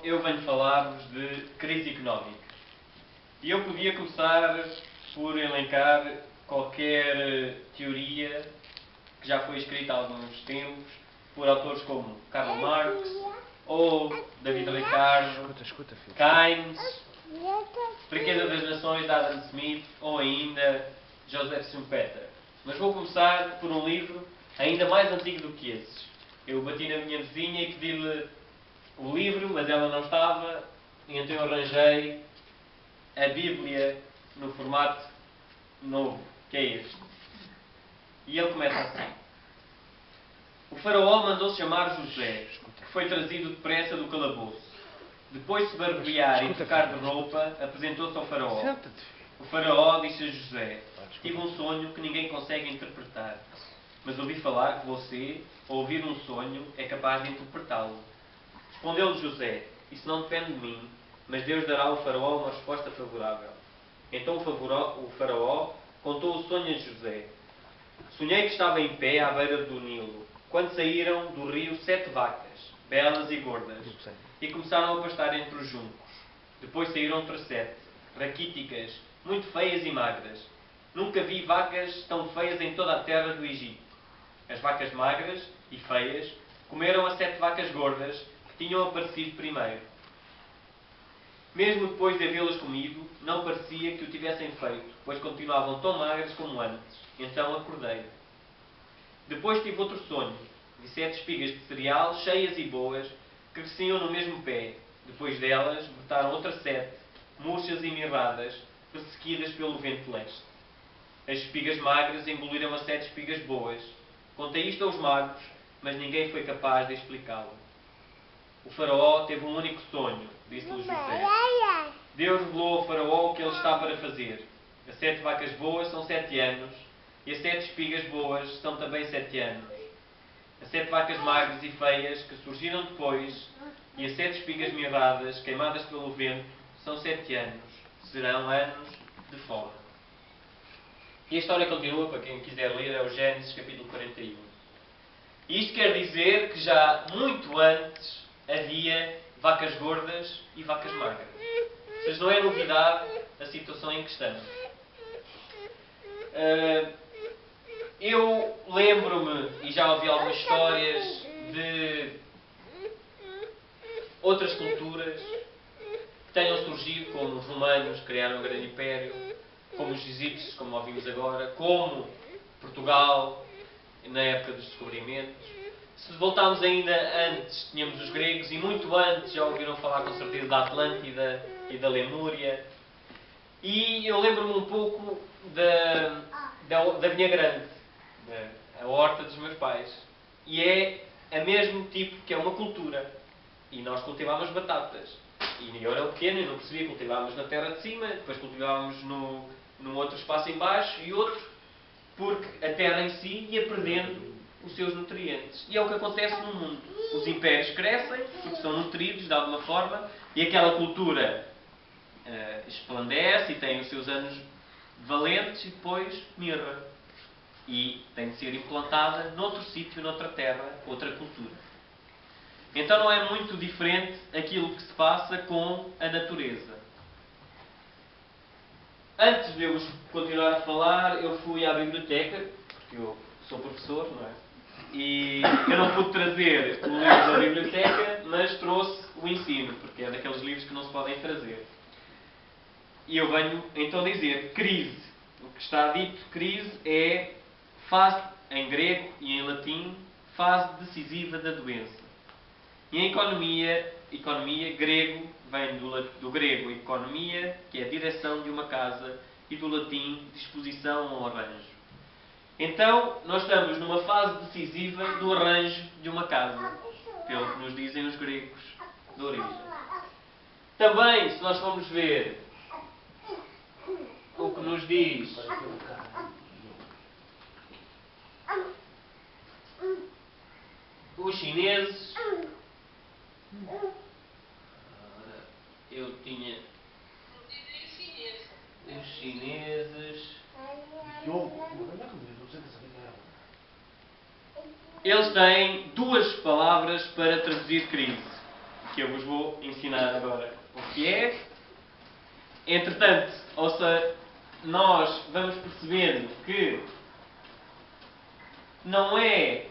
eu venho falar-vos de crise económica. E eu podia começar por elencar qualquer teoria que já foi escrita há alguns tempos por autores como Karl Marx, ou David Ricardo, Keynes, Riqueza das Nações de Adam Smith, ou ainda Joseph Schumpeter. Mas vou começar por um livro ainda mais antigo do que esses. Eu bati na minha vizinha e pedi-lhe o livro, mas ela não estava, e então eu arranjei a Bíblia no formato novo, que é este. E ele começa assim. O faraó mandou chamar José, que foi trazido depressa do calabouço. Depois de se barbear e trocar de roupa, apresentou-se ao faraó. O faraó disse a José: tive um sonho que ninguém consegue interpretar. Mas ouvi falar que você, ao ouvir um sonho, é capaz de interpretá-lo. Respondeu-lhe José: isso não depende de mim, mas Deus dará ao faraó uma resposta favorável. Então o faraó contou o sonho a José. Sonhei que estava em pé à beira do Nilo, quando saíram do rio 7 vacas, belas e gordas, e começaram a pastar entre os juncos. Depois saíram outras 7, raquíticas, muito feias e magras. Nunca vi vacas tão feias em toda a terra do Egito. As vacas magras e feias comeram as 7 vacas gordas que tinham aparecido primeiro. Mesmo depois de havê-las comido, não parecia que o tivessem feito, pois continuavam tão magras como antes. Então acordei. Depois tive outro sonho. Vi 7 espigas de cereal, cheias e boas, que cresciam no mesmo pé. Depois delas, brotaram outras 7, murchas e mirradas, perseguidas pelo vento leste. As espigas magras engoliram as 7 espigas boas. Contei isto aos magos, mas ninguém foi capaz de explicá-lo. O faraó teve um único sonho, disse-lhe José. Deus revelou ao faraó o que ele está para fazer. As 7 vacas boas são 7 anos, e as 7 espigas boas são também 7 anos. As 7 vacas magras e feias que surgiram depois, e as 7 espigas mirradas, queimadas pelo vento, são 7 anos. Serão anos de fome. E a história continua, para quem quiser ler, é o Gênesis capítulo 41. E isto quer dizer que já muito antes havia vacas gordas e vacas magras. Ou seja, não é novidade a situação em que estamos. Eu lembro-me, e já ouvi algumas histórias, de outras culturas que tenham surgido, como os romanos, que criaram um grande império, como os egípcios, como ouvimos agora, como Portugal, na época dos descobrimentos. Se voltarmos ainda antes, tínhamos os gregos, e muito antes já ouviram falar com certeza da Atlântida e da Lemúria. E eu lembro-me um pouco da Vinha Grande, a horta dos meus pais. E é a mesmo tipo que é uma cultura. E nós cultivávamos batatas. E eu era pequeno e não percebia, cultivávamos na terra de cima, depois cultivávamos num outro espaço em baixo e outro, porque a terra em si ia perdendo os seus nutrientes. E é o que acontece no mundo. Os impérios crescem, porque são nutridos de alguma forma, e aquela cultura esplandece e tem os seus anos valentes e depois mirra. E tem de ser implantada noutro sítio, noutra terra, outra cultura. Então não é muito diferente aquilo que se passa com a natureza. Antes de eu continuar a falar, eu fui à biblioteca, porque eu sou professor, não é? E eu não pude trazer o livro da biblioteca, mas trouxe o ensino, porque é daqueles livros que não se podem trazer. E eu venho então dizer crise. O que está dito crise é fase, em grego e em latim, fase decisiva da doença. E em economia, grego, vem do grego economia, que é a direção de uma casa, e do latim, disposição ou arranjo. Então, nós estamos numa fase decisiva do arranjo de uma casa, pelo que nos dizem os gregos de origem. Também, se nós formos ver o que nos diz os chineses, eu tinha os chineses, eles têm 2 palavras para traduzir crise. que eu vos vou ensinar agora o que é. Entretanto, ou seja, nós vamos percebendo que não é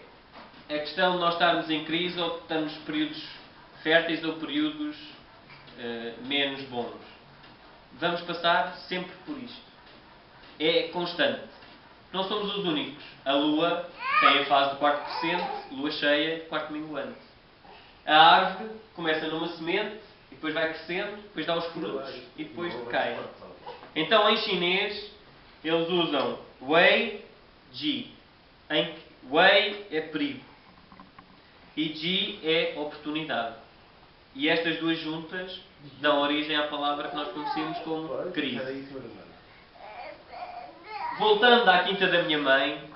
a questão de nós estarmos em crise ou estamos períodos férteis ou períodos menos bons. Vamos passar sempre por isto. É constante. Não somos os únicos. A Lua tem a fase do quarto crescente, Lua cheia, quarto minguante. A árvore começa numa semente, e depois vai crescendo, depois dá os frutos e depois cai. Então, em chinês, eles usam Wei Ji. Em que Wei é perigo e Ji é oportunidade. E estas duas juntas dão origem à palavra que nós conhecemos como crise. Voltando à quinta da minha mãe,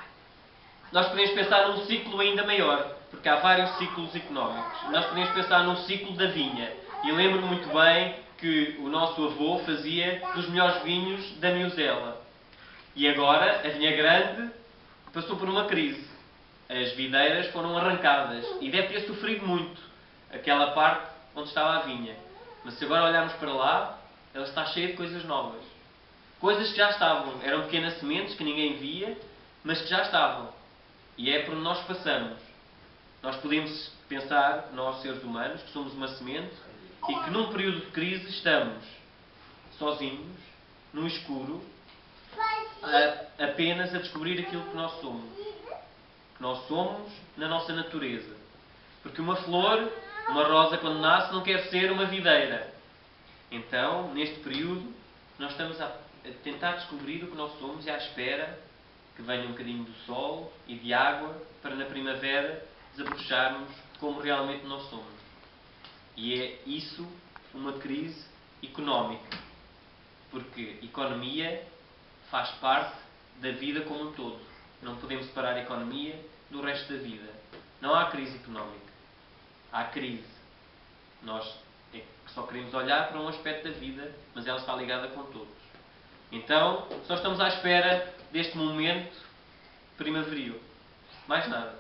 nós podemos pensar num ciclo ainda maior, porque há vários ciclos económicos. Nós podemos pensar num ciclo da vinha. E lembro-me muito bem que o nosso avô fazia dos melhores vinhos da Miuzela. E agora, a vinha grande passou por uma crise. As videiras foram arrancadas e deve ter sofrido muito aquela parte onde estava a vinha. Mas se agora olharmos para lá, ela está cheia de coisas novas. Coisas que já estavam, eram pequenas sementes que ninguém via, mas que já estavam. E é por onde nós passamos. Nós podemos pensar, nós seres humanos, que somos uma semente e que num período de crise estamos sozinhos, no escuro, apenas a descobrir aquilo que nós somos. Que nós somos na nossa natureza. Porque uma flor, uma rosa quando nasce, não quer ser uma videira. Então, neste período, nós estamos a tentar descobrir o que nós somos e à espera que venha um bocadinho do sol e de água para na primavera desabrocharmos como realmente nós somos. E é isso uma crise económica. Porque economia faz parte da vida como um todo. Não podemos separar a economia do resto da vida. Não há crise económica. Há crise. Nós é que só queremos olhar para um aspecto da vida, mas ela está ligada com todos. Então, só estamos à espera deste momento primaveril. Mais nada.